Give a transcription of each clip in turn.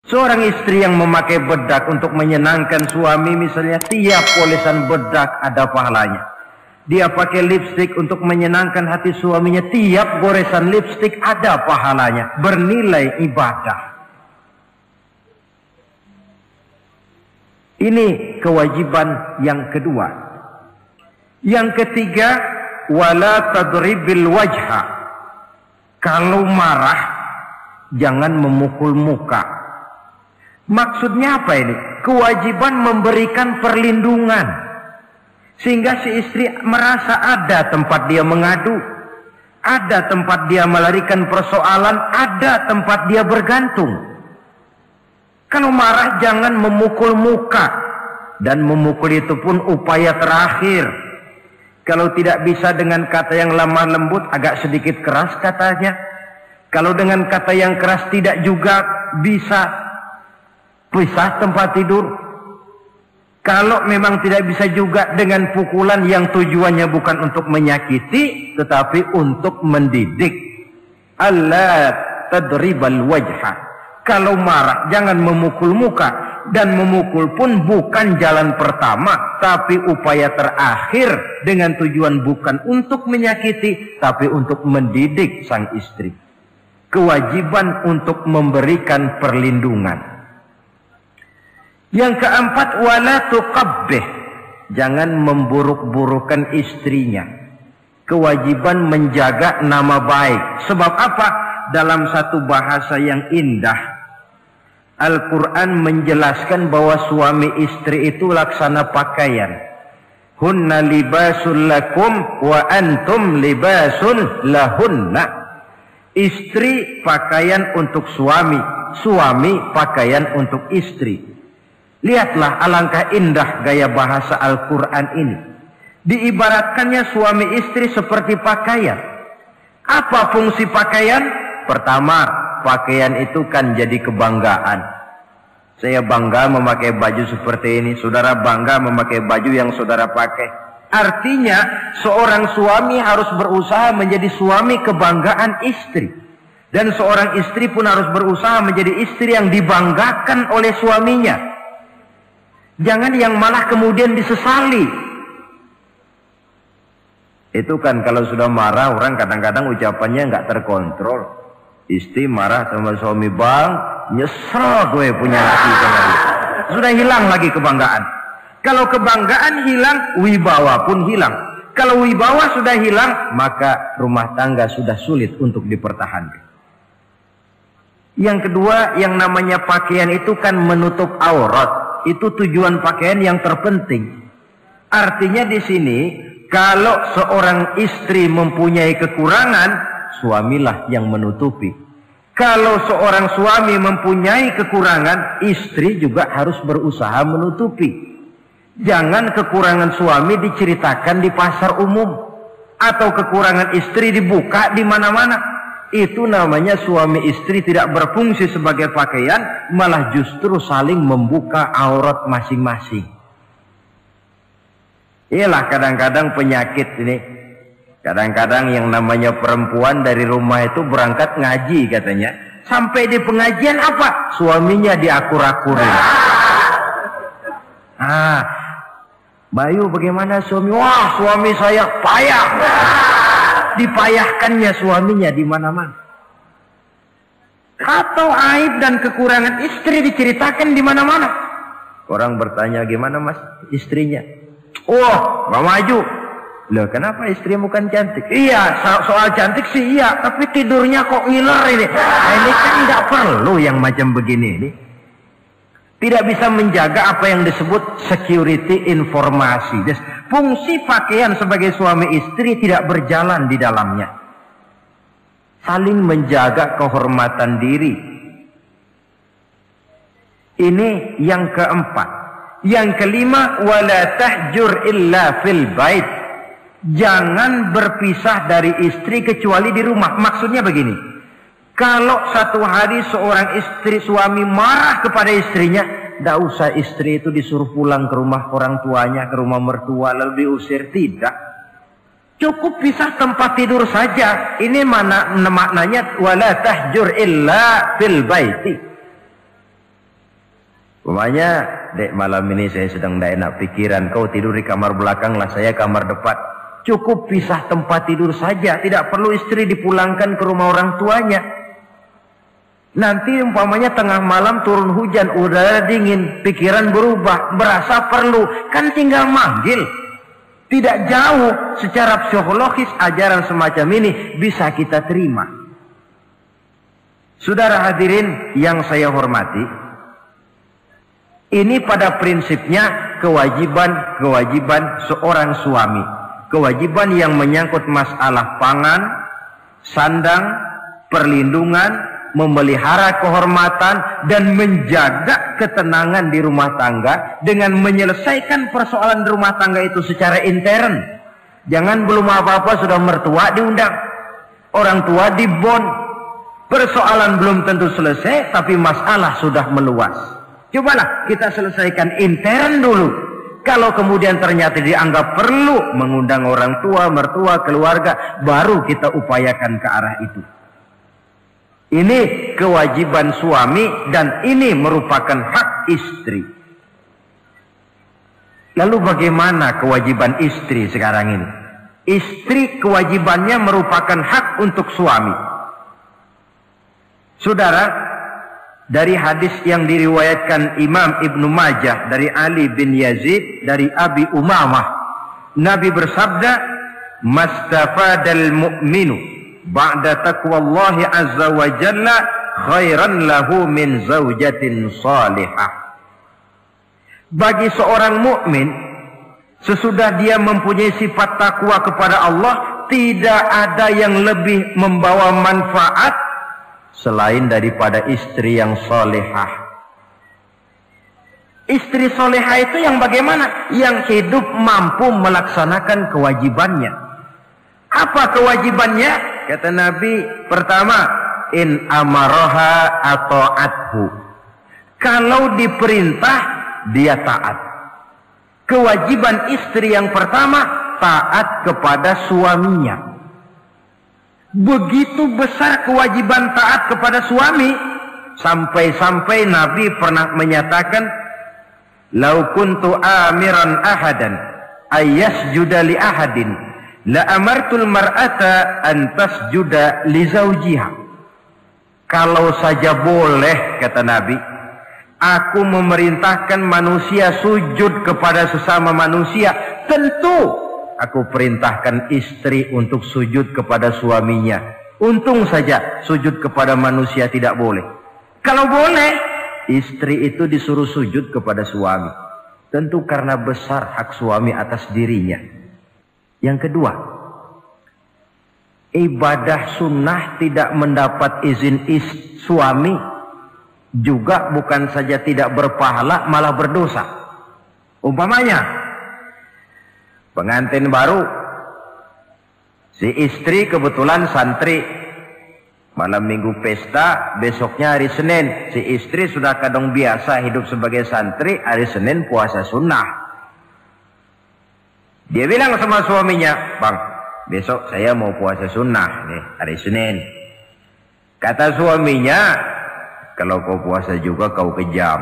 Seorang istri yang memakai bedak untuk menyenangkan suami misalnya, tiap polesan bedak ada pahalanya. Dia pakai lipstik untuk menyenangkan hati suaminya, tiap goresan lipstik ada pahalanya, bernilai ibadah. Ini kewajiban yang kedua. Yang ketiga, wala tadribil wajha. Kalau marah jangan memukul muka. Maksudnya apa ini? Kewajiban memberikan perlindungan. Sehingga si istri merasa ada tempat dia mengadu. Ada tempat dia melarikan persoalan. Ada tempat dia bergantung. Kalau marah jangan memukul muka. Dan memukul itu pun upaya terakhir. Kalau tidak bisa dengan kata yang lemah lembut, agak sedikit keras katanya. Kalau dengan kata yang keras tidak juga bisa pisah tempat tidur. Kalau memang tidak bisa juga dengan pukulan yang tujuannya bukan untuk menyakiti, tetapi untuk mendidik. Allah tadribal wajha. Kalau marah jangan memukul muka. Dan memukul pun bukan jalan pertama, tapi upaya terakhir dengan tujuan bukan untuk menyakiti, tapi untuk mendidik sang istri. Kewajiban untuk memberikan perlindungan. Yang keempat, wala tuqabbih. Jangan memburuk-burukan istrinya. Kewajiban menjaga nama baik. Sebab apa? Dalam satu bahasa yang indah, Al-Quran menjelaskan bahwa suami istri itu laksana pakaian. Hunna libasul lakum wa antum libasun lahunna. Istri pakaian untuk suami, suami pakaian untuk istri. Lihatlah alangkah indah gaya bahasa Al-Quran ini. Diibaratkannya suami istri seperti pakaian. Apa fungsi pakaian? Pertama, pakaian itu kan jadi kebanggaan. Saya bangga memakai baju seperti ini. Saudara bangga memakai baju yang saudara pakai. Artinya, seorang suami harus berusaha menjadi suami kebanggaan istri. Dan seorang istri pun harus berusaha menjadi istri yang dibanggakan oleh suaminya. Jangan yang malah kemudian disesali. Itu kan kalau sudah marah orang kadang-kadang ucapannya nggak terkontrol. Istri marah sama suami, bang, nyesel gue punya laki kemarin. Sudah hilang lagi kebanggaan. Kalau kebanggaan hilang, wibawa pun hilang. Kalau wibawa sudah hilang, maka rumah tangga sudah sulit untuk dipertahankan. Yang kedua, yang namanya pakaian itu kan menutup aurat. Itu tujuan pakaian yang terpenting. Artinya di sini, kalau seorang istri mempunyai kekurangan, suamilah yang menutupi. Kalau seorang suami mempunyai kekurangan, istri juga harus berusaha menutupi. Jangan kekurangan suami diceritakan di pasar umum. Atau kekurangan istri dibuka di mana-mana. Itu namanya suami istri tidak berfungsi sebagai pakaian, malah justru saling membuka aurat masing-masing. Iyalah kadang-kadang penyakit ini. Kadang-kadang yang namanya perempuan dari rumah itu berangkat ngaji katanya. Sampai di pengajian apa? Suaminya diakur-akurin. Bayu bagaimana suami? Wah, suami saya payah. Dipayahkannya suaminya di mana-mana. Atau aib dan kekurangan istri diceritakan di mana-mana. Orang bertanya, gimana mas istrinya? Oh, nggak maju. Loh, kenapa istrimu kan cantik? Iya, soal cantik sih iya, tapi tidurnya kok ngiler ini. Nah, ini kan nggak perlu yang macam begini ini. Tidak bisa menjaga apa yang disebut security informasi. Fungsi pakaian sebagai suami istri tidak berjalan di dalamnya. Saling menjaga kehormatan diri. Ini yang keempat. Yang kelima, wala tahjur illa fil bait. Jangan berpisah dari istri kecuali di rumah. Maksudnya begini. Kalau satu hari seorang istri suami marah kepada istrinya, tidak usah istri itu disuruh pulang ke rumah orang tuanya, ke rumah mertua lalu diusir, tidak. Cukup pisah tempat tidur saja. Ini maknanya wala tahjur illa fil baiti. Umpamanya, dek malam ini saya sedang tidak enak pikiran, kau tidur di kamar belakang lah, saya kamar depan. Cukup pisah tempat tidur saja, tidak perlu istri dipulangkan ke rumah orang tuanya. Nanti umpamanya tengah malam turun hujan, udara dingin, pikiran berubah, berasa perlu, kan tinggal manggil. Tidak jauh secara psikologis ajaran semacam ini bisa kita terima. Saudara hadirin yang saya hormati, ini pada prinsipnya kewajiban seorang suami. Kewajiban yang menyangkut masalah pangan, sandang, perlindungan, memelihara kehormatan, dan menjaga ketenangan di rumah tangga dengan menyelesaikan persoalan di rumah tangga itu secara intern. Jangan belum apa-apa sudah mertua diundang, orang tua dibon. Persoalan belum tentu selesai, tapi masalah sudah meluas. Cobalah kita selesaikan intern dulu. Kalau kemudian ternyata dianggap perlu mengundang orang tua, mertua, keluarga, baru kita upayakan ke arah itu. Ini kewajiban suami dan ini merupakan hak istri. Lalu bagaimana kewajiban istri sekarang ini? Istri kewajibannya merupakan hak untuk suami. Saudara, dari hadis yang diriwayatkan Imam Ibnu Majah dari Ali bin Yazid dari Abi Umamah, Nabi bersabda, "Mastafadal mu'minu ba'da taqwallahi azza wa jalla khairan lahu min zaujatin salihah." Bagi seorang mukmin, sesudah dia mempunyai sifat takwa kepada Allah, tidak ada yang lebih membawa manfaat selain daripada istri yang solehah. Istri solehah itu yang bagaimana? Yang hidup mampu melaksanakan kewajibannya. Apa kewajibannya? Kata Nabi, pertama, in amaroha atau athu. Kalau diperintah, dia taat. Kewajiban istri yang pertama, taat kepada suaminya. Begitu besar kewajiban taat kepada suami, sampai-sampai Nabi pernah menyatakan, "Lau kuntu amiran ahadan ayyasjuda li ahadin la amartul mar'ata an tasjuda li zawjiha." Kalau saja boleh, kata Nabi, aku memerintahkan manusia sujud kepada sesama manusia, tentu aku perintahkan istri untuk sujud kepada suaminya. Untung saja sujud kepada manusia tidak boleh. Kalau boleh, istri itu disuruh sujud kepada suami. Tentu karena besar hak suami atas dirinya. Yang kedua, ibadah sunnah tidak mendapat izin suami juga bukan saja tidak berpahala, malah berdosa. Umpamanya, pengantin baru, si istri kebetulan santri, malam minggu pesta, besoknya hari Senin, si istri sudah kadang biasa hidup sebagai santri, hari Senin puasa sunnah. Dia bilang sama suaminya, "Bang, besok saya mau puasa sunnah nih, hari Senin." Kata suaminya, "Kalau kau puasa juga kau kejam.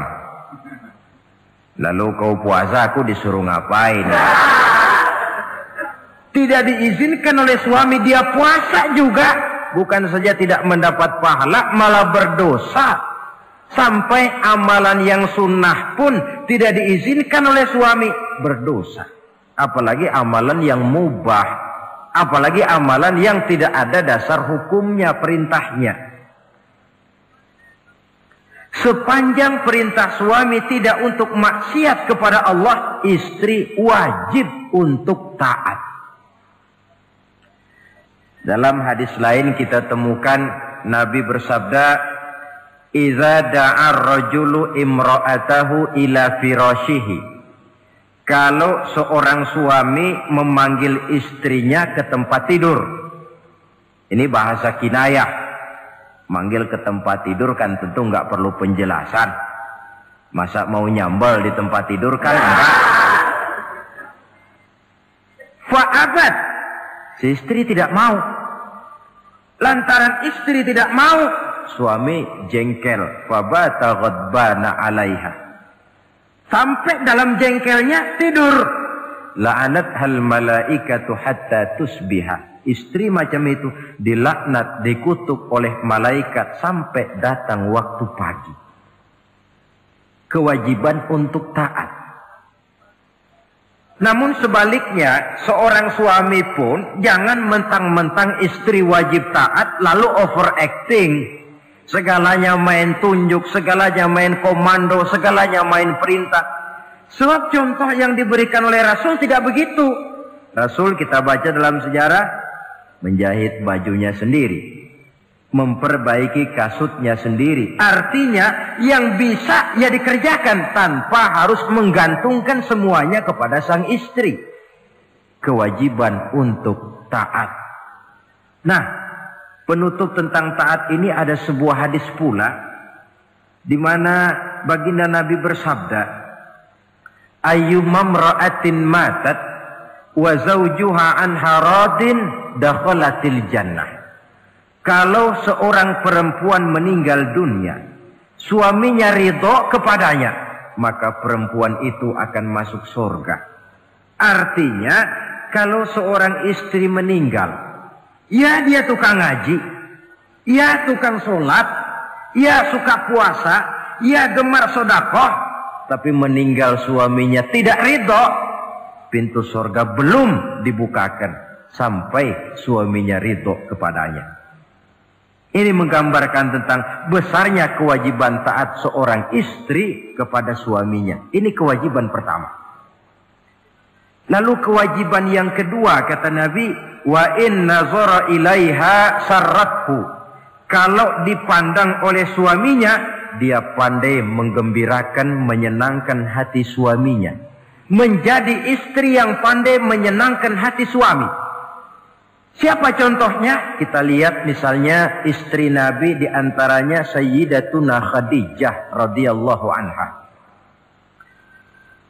Lalu kau puasa, aku disuruh ngapain?" Tidak diizinkan oleh suami, dia puasa juga. Bukan saja tidak mendapat pahala, malah berdosa. Sampai amalan yang sunnah pun tidak diizinkan oleh suami, berdosa. Apalagi amalan yang mubah. Apalagi amalan yang tidak ada dasar hukumnya, perintahnya. Sepanjang perintah suami tidak untuk maksiat kepada Allah, istri wajib untuk taat. Dalam hadis lain kita temukan Nabi bersabda, "Idza da'a ar-rajulu imra'atahu ila firashihi." Kalau seorang suami memanggil istrinya ke tempat tidur. Ini bahasa kinayah. Manggil ke tempat tidur kan tentu nggak perlu penjelasan. Masa mau nyambal di tempat tidur kan enggak. Fa'abat. Si istri tidak mau. Lantaran istri tidak mau, suami jengkel. Fabata ghadbana alaiha. Sampai dalam jengkelnya tidur. La'anat hal malaikatu hatta tusbiha. Istri macam itu dilaknat, dikutuk oleh malaikat sampai datang waktu pagi. Kewajiban untuk taat. Namun sebaliknya, seorang suami pun jangan mentang-mentang istri wajib taat lalu overacting. Segalanya main tunjuk, segalanya main komando, segalanya main perintah. Sebab contoh yang diberikan oleh Rasul tidak begitu. Rasul kita baca dalam sejarah menjahit bajunya sendiri, memperbaiki kasutnya sendiri. Artinya yang bisa ya dikerjakan tanpa harus menggantungkan semuanya kepada sang istri. Kewajiban untuk taat. Nah, penutup tentang taat ini ada sebuah hadis pula di mana baginda Nabi bersabda, ayyumam ra'atin matat wa zawjuha anha radin dakhalatil jannah. Kalau seorang perempuan meninggal dunia, suaminya ridho kepadanya, maka perempuan itu akan masuk surga. Artinya, kalau seorang istri meninggal, ya dia tukang ngaji, ya tukang sholat, ya suka puasa, ya gemar sodakoh, tapi meninggal suaminya tidak ridho, pintu surga belum dibukakan sampai suaminya ridho kepadanya. Ini menggambarkan tentang besarnya kewajiban taat seorang istri kepada suaminya. Ini kewajiban pertama. Lalu kewajiban yang kedua kata Nabi, wa in nazara ilaiha sarrathu. Kalau dipandang oleh suaminya, dia pandai menggembirakan, menyenangkan hati suaminya. Menjadi istri yang pandai menyenangkan hati suami. Siapa contohnya? Kita lihat misalnya istri Nabi, diantaranya Sayyidatuna Khadijah radhiyallahu anha.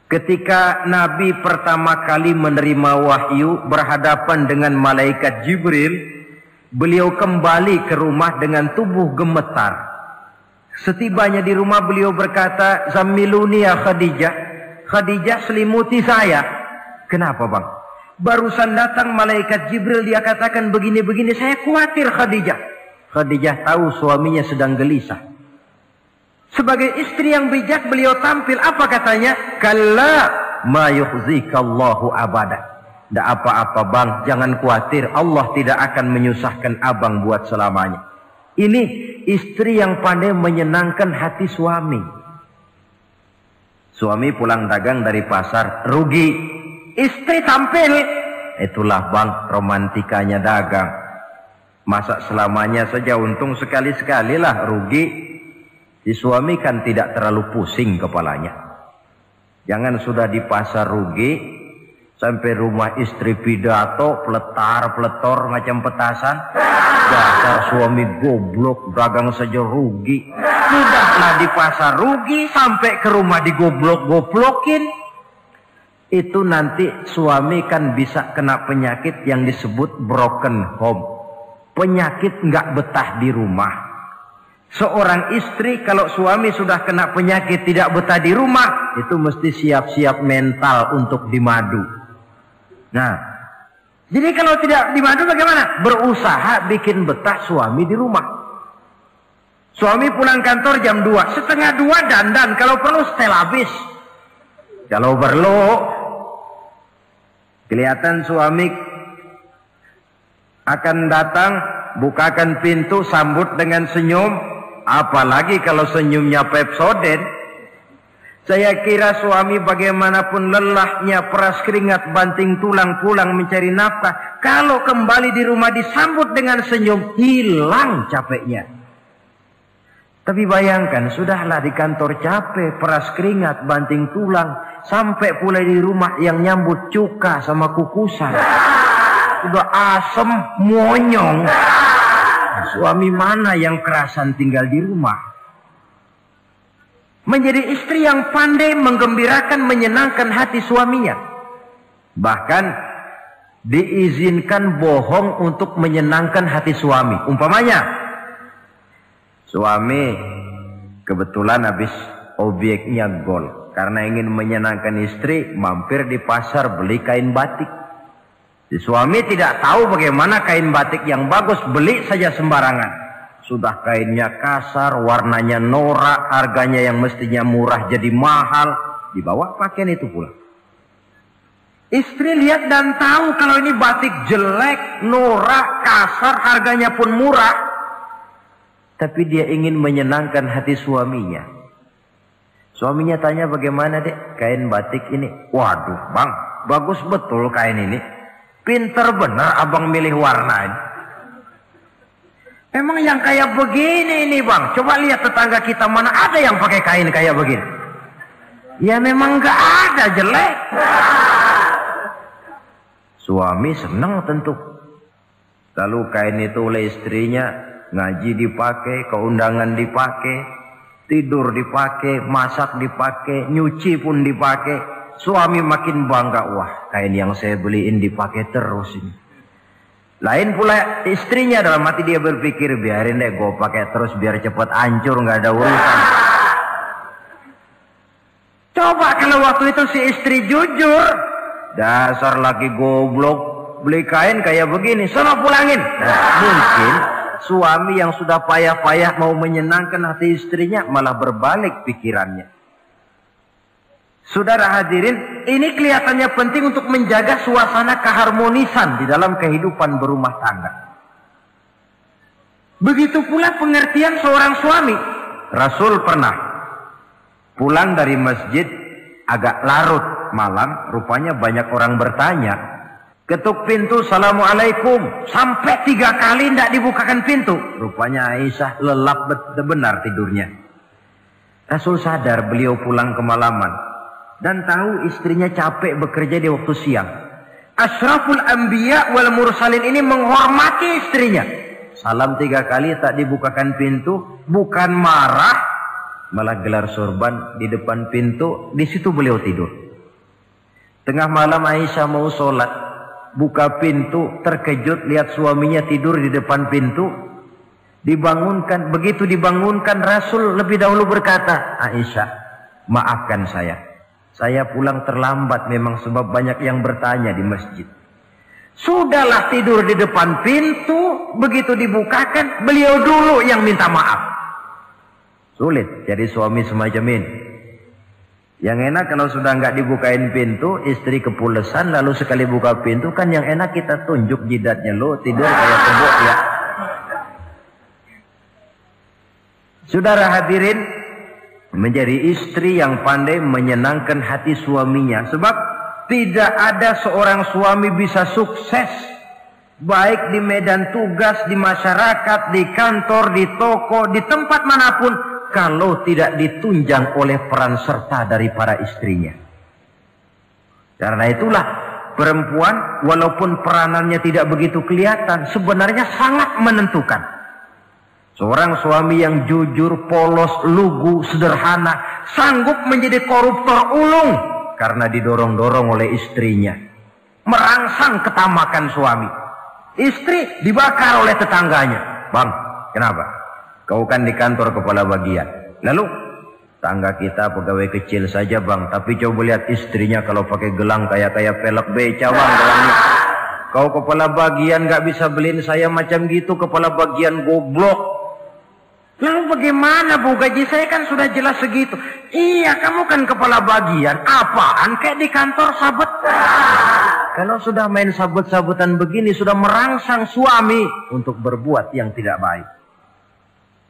Ketika Nabi pertama kali menerima wahyu berhadapan dengan malaikat Jibril, beliau kembali ke rumah dengan tubuh gemetar. Setibanya di rumah beliau berkata, "Zammiluni ya Khadijah." Khadijah, selimuti saya. Kenapa bang? Barusan datang malaikat Jibril, dia katakan begini-begini, saya khawatir Khadijah. Khadijah tahu suaminya sedang gelisah. Sebagai istri yang bijak beliau tampil, apa katanya? Kalla ma yukhzikallahu abada. Tidak apa-apa bang, jangan khawatir, Allah tidak akan menyusahkan abang buat selamanya. Ini istri yang pandai menyenangkan hati suami. Suami pulang dagang dari pasar, rugi. Istri tampil, itulah bang romantikanya dagang. Masa selamanya saja untung sekali-sekali lah rugi. Si suami kan tidak terlalu pusing kepalanya. Jangan sudah di pasar rugi, sampai rumah istri pidato, peletar-peletor macam petasan. Dasar suami goblok, dagang saja rugi. Sudahlah di pasar rugi, sampai ke rumah digoblok-goblokin. Itu nanti suami kan bisa kena penyakit yang disebut broken home. Penyakit nggak betah di rumah. Seorang istri kalau suami sudah kena penyakit tidak betah di rumah, itu mesti siap-siap mental untuk dimadu. Nah, jadi kalau tidak dimadu bagaimana? Berusaha bikin betah suami di rumah. Suami pulang kantor jam 2, setengah 2 dandan, kalau perlu setel habis. Kalau perlu kelihatan suami akan datang, bukakan pintu, sambut dengan senyum. Apalagi kalau senyumnya Pepsodent. Saya kira suami bagaimanapun lelahnya, peras keringat, banting tulang, pulang mencari nafkah, kalau kembali di rumah disambut dengan senyum, hilang capeknya. Tapi bayangkan, sudahlah di kantor capek, peras keringat, banting tulang, sampai pula di rumah yang nyambut cuka sama kukusan. Sudah asem, monyong. Suami mana yang kerasan tinggal di rumah? Menjadi istri yang pandai menggembirakan, menyenangkan hati suaminya. Bahkan diizinkan bohong untuk menyenangkan hati suami. Umpamanya, suami kebetulan habis Objeknya gol. Karena ingin menyenangkan istri, mampir di pasar beli kain batik. Si suami tidak tahu bagaimana kain batik yang bagus, beli saja sembarangan. Sudah kainnya kasar, warnanya norak, harganya yang mestinya murah jadi mahal. Dibawa pakaian itu pulang. Istri lihat dan tahu kalau ini batik jelek, norak, kasar, harganya pun murah. Tapi dia ingin menyenangkan hati suaminya. Suaminya tanya, bagaimana dek kain batik ini? Waduh bang, bagus betul kain ini. Pinter bener abang milih warna ini. Emang yang kayak begini ini bang, coba lihat tetangga kita mana ada yang pakai kain kayak begini. Ya memang gak ada, jelek. Suami senang tentu. Lalu kain itu oleh istrinya, ngaji dipakai, keundangan dipakai, tidur dipakai, masak dipakai, nyuci pun dipakai. Suami makin bangga, wah kain yang saya beliin dipakai terus ini. Lain pula istrinya, dalam hati dia berpikir, biarin deh gue pakai terus biar cepat hancur, nggak ada urusan. Coba kalau waktu itu si istri jujur, dasar laki goblok, beli kain kayak begini, sono pulangin. Nah, mungkin suami yang sudah payah-payah mau menyenangkan hati istrinya malah berbalik pikirannya. Saudara hadirin, ini kelihatannya penting untuk menjaga suasana keharmonisan di dalam kehidupan berumah tangga. Begitu pula pengertian seorang suami. Rasul pernah pulang dari masjid agak larut malam, rupanya banyak orang bertanya. Ketuk pintu, Assalamualaikum. Sampai 3 kali tidak dibukakan pintu. Rupanya Aisyah lelap benar tidurnya. Rasul sadar beliau pulang kemalaman. Dan tahu istrinya capek bekerja di waktu siang. Ashraful Anbiya wal Mursalin ini menghormati istrinya. Salam 3 kali tak dibukakan pintu, bukan marah, malah gelar sorban di depan pintu. Di situ beliau tidur. Tengah malam Aisyah mau sholat, buka pintu, terkejut lihat suaminya tidur di depan pintu. Dibangunkan, begitu dibangunkan Rasul lebih dahulu berkata, Aisyah, maafkan saya pulang terlambat memang sebab banyak yang bertanya di masjid. Sudahlah tidur di depan pintu, begitu dibukakan beliau dulu yang minta maaf. Sulit jadi suami semacam ini. Yang enak kalau sudah nggak dibukain pintu, istri kepulesan lalu sekali buka pintu, kan yang enak kita tunjuk jidatnya, lo tidur kayak kebo ya. Saudara hadirin, menjadi istri yang pandai menyenangkan hati suaminya. Sebab tidak ada seorang suami bisa sukses baik di medan tugas, di masyarakat, di kantor, di toko, di tempat manapun kalau tidak ditunjang oleh peran serta dari para istrinya. Karena itulah perempuan walaupun peranannya tidak begitu kelihatan, sebenarnya sangat menentukan. Seorang suami yang jujur, polos, lugu, sederhana, sanggup menjadi koruptor ulung karena didorong-dorong oleh istrinya. Merangsang ketamakan suami. Istri dibakar oleh tetangganya. Bang, kenapa? Kau kan di kantor kepala bagian. Lalu, tangga kita pegawai kecil saja bang. Tapi coba lihat istrinya kalau pakai gelang kayak pelek beca bang gelangnya. Kau kepala bagian gak bisa beliin saya macam gitu, kepala bagian goblok. Lalu bagaimana bu, gaji saya kan sudah jelas segitu. Iya, kamu kan kepala bagian. Apaan kayak di kantor sabet. Kalau sudah main sabut-sabutan begini, sudah merangsang suami untuk berbuat yang tidak baik.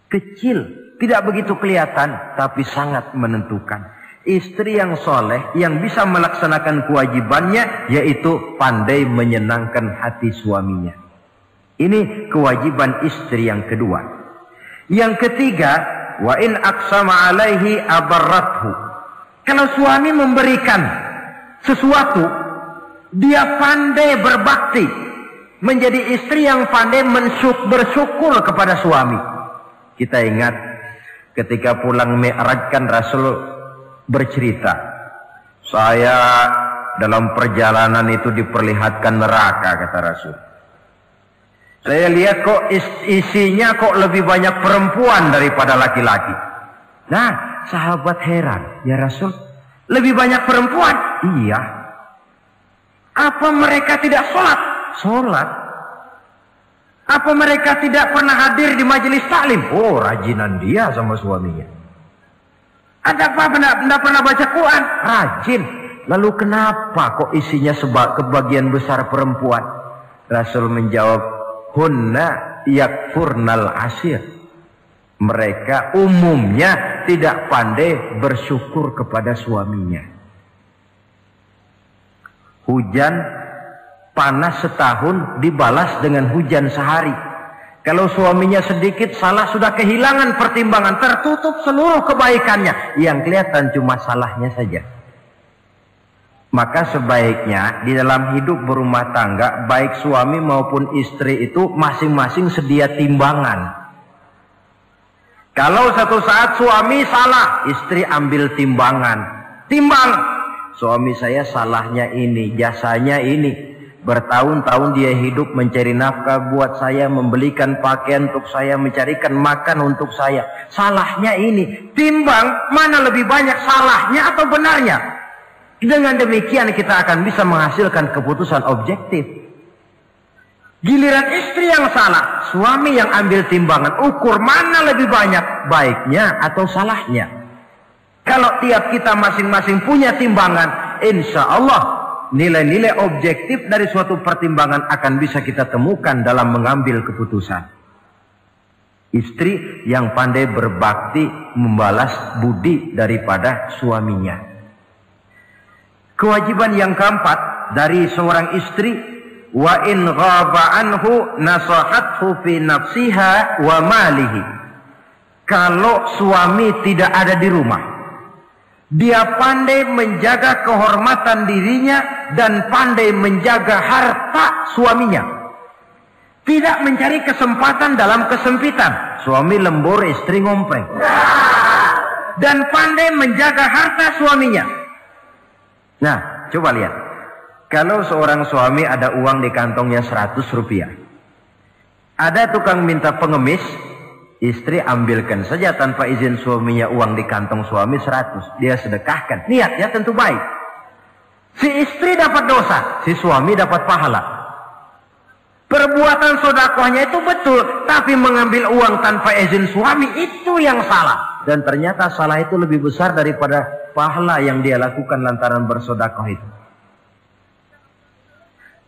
Kecil, tidak begitu kelihatan, tapi sangat menentukan. Istri yang soleh, yang bisa melaksanakan kewajibannya, yaitu pandai menyenangkan hati suaminya. Ini kewajiban istri yang kedua. Yang ketiga, wa in aqsama alaihi abarrathu. Kalau suami memberikan sesuatu, dia pandai berbakti, menjadi istri yang pandai bersyukur kepada suami. Kita ingat ketika pulang Mi'raj kan Rasul bercerita, saya dalam perjalanan itu diperlihatkan neraka, kata Rasul. Saya lihat kok isinya kok lebih banyak perempuan daripada laki-laki. Nah, Sahabat heran, ya Rasul, lebih banyak perempuan? Iya. Apa mereka tidak sholat? Sholat. Apa mereka tidak pernah hadir di majelis taklim? Oh, rajinan dia sama suaminya. Ada apa? Tidak pernah baca Quran? Rajin. Lalu kenapa kok isinya kebagian besar perempuan? Rasul menjawab, hunna yakfurnal asir. Mereka umumnya tidak pandai bersyukur kepada suaminya. Hujan panas setahun dibalas dengan hujan sehari. Kalau suaminya sedikit salah, sudah kehilangan pertimbangan, tertutup seluruh kebaikannya. Yang kelihatan cuma salahnya saja. Maka sebaiknya di dalam hidup berumah tangga, baik suami maupun istri itu masing-masing sedia timbangan. Kalau satu saat suami salah, istri ambil timbangan. Timbang, suami saya salahnya ini, jasanya ini. Bertahun-tahun dia hidup mencari nafkah buat saya, membelikan pakaian untuk saya, mencarikan makan untuk saya. Salahnya ini. Timbang mana lebih banyak salahnya atau benarnya. Dengan demikian kita akan bisa menghasilkan keputusan objektif. Giliran istri yang salah, suami yang ambil timbangan, ukur mana lebih banyak baiknya atau salahnya. Kalau tiap kita masing-masing punya timbangan, insya Allah nilai-nilai objektif dari suatu pertimbangan akan bisa kita temukan dalam mengambil keputusan. Istri yang pandai berbakti membalas budi daripada suaminya. Kewajiban yang keempat dari seorang istri, wa in ghaba anhu nasahathu fi nafsiha wa malihi. Kalau suami tidak ada di rumah, dia pandai menjaga kehormatan dirinya dan pandai menjaga harta suaminya. Tidak mencari kesempatan dalam kesempitan. Suami lembur, istri ngompreng. Dan pandai menjaga harta suaminya. Nah, coba lihat. Kalau seorang suami ada uang di kantongnya 100 rupiah. Ada tukang minta pengemis, istri ambilkan saja tanpa izin suaminya uang di kantong suami 100. Dia sedekahkan. Niatnya tentu baik. Si istri dapat dosa, si suami dapat pahala. Perbuatan sedekahnya itu betul, tapi mengambil uang tanpa izin suami itu yang salah. Dan ternyata salah itu lebih besar daripada pahala yang dia lakukan lantaran bersedekah itu.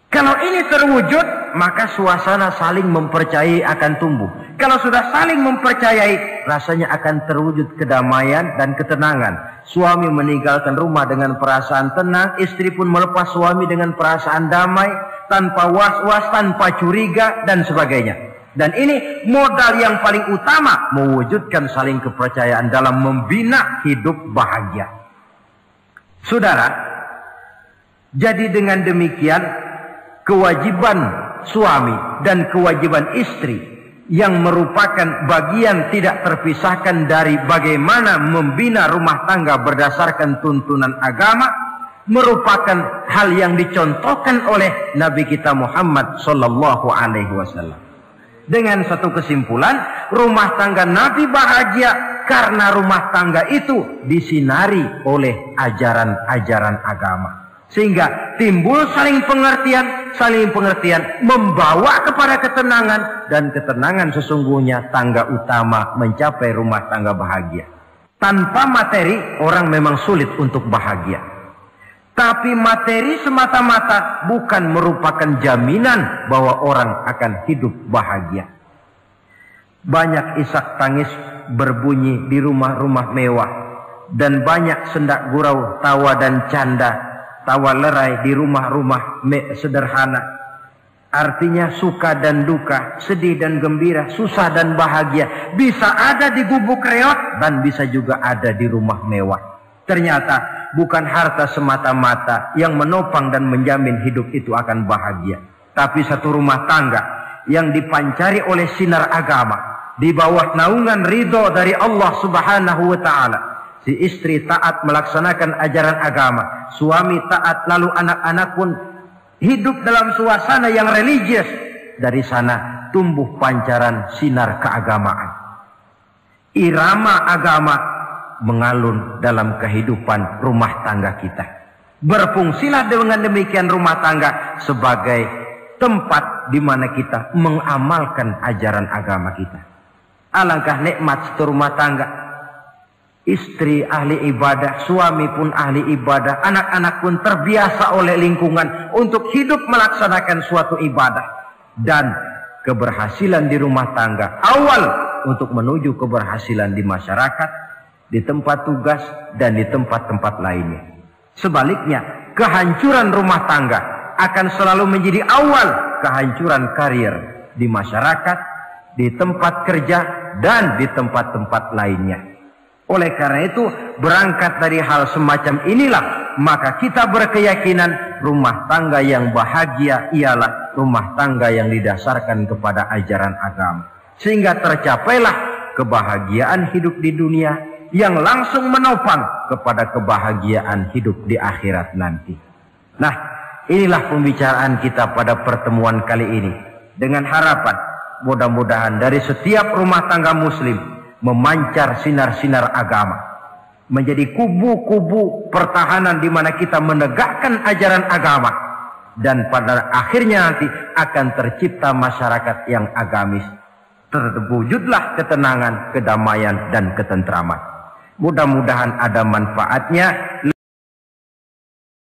Kalau ini terwujud, maka suasana saling mempercayai akan tumbuh. Kalau sudah saling mempercayai, rasanya akan terwujud kedamaian dan ketenangan. Suami meninggalkan rumah dengan perasaan tenang, istri pun melepas suami dengan perasaan damai, tanpa was-was, tanpa curiga, dan sebagainya. Dan ini modal yang paling utama mewujudkan saling kepercayaan dalam membina hidup bahagia. Saudara, jadi dengan demikian kewajiban suami dan kewajiban istri yang merupakan bagian tidak terpisahkan dari bagaimana membina rumah tangga berdasarkan tuntunan agama merupakan hal yang dicontohkan oleh Nabi kita Muhammad sallallahu alaihi wasallam. Dengan satu kesimpulan, rumah tangga Nabi bahagia karena rumah tangga itu disinari oleh ajaran-ajaran agama. Sehingga timbul saling pengertian membawa kepada ketenangan, dan ketenangan sesungguhnya tangga utama mencapai rumah tangga bahagia. Tanpa materi orang memang sulit untuk bahagia. Tapi materi semata-mata bukan merupakan jaminan bahwa orang akan hidup bahagia. Banyak isak tangis berbunyi di rumah-rumah mewah, dan banyak sendak gurau, tawa dan canda, tawa lerai di rumah-rumah sederhana. Artinya suka dan duka, sedih dan gembira, susah dan bahagia bisa ada di gubuk reot dan bisa juga ada di rumah mewah. Ternyata bukan harta semata-mata yang menopang dan menjamin hidup itu akan bahagia, tapi satu rumah tangga yang dipancari oleh sinar agama di bawah naungan ridho dari Allah Subhanahu wa taala. Si istri taat melaksanakan ajaran agama, suami taat, lalu anak-anak pun hidup dalam suasana yang religius. Dari sana tumbuh pancaran sinar keagamaan. Irama agama mengalun dalam kehidupan rumah tangga kita. Berfungsilah dengan demikian rumah tangga sebagai tempat di mana kita mengamalkan ajaran agama kita. Alangkah nikmat satu rumah tangga. Istri ahli ibadah, suami pun ahli ibadah, anak-anak pun terbiasa oleh lingkungan untuk hidup melaksanakan suatu ibadah. Dan keberhasilan di rumah tangga awal untuk menuju keberhasilan di masyarakat, di tempat tugas, dan di tempat-tempat lainnya. Sebaliknya, kehancuran rumah tangga akan selalu menjadi awal kehancuran karir di masyarakat, di tempat kerja, dan di tempat-tempat lainnya. Oleh karena itu, berangkat dari hal semacam inilah, maka kita berkeyakinan rumah tangga yang bahagia ialah rumah tangga yang didasarkan kepada ajaran agama. Sehingga tercapailah kebahagiaan hidup di dunia yang langsung menopang kepada kebahagiaan hidup di akhirat nanti. Nah, inilah pembicaraan kita pada pertemuan kali ini. Dengan harapan mudah-mudahan dari setiap rumah tangga muslim memancar sinar-sinar agama, menjadi kubu-kubu pertahanan di mana kita menegakkan ajaran agama, dan pada akhirnya nanti akan tercipta masyarakat yang agamis. Terwujudlah ketenangan, kedamaian, dan ketentraman. Mudah-mudahan ada manfaatnya.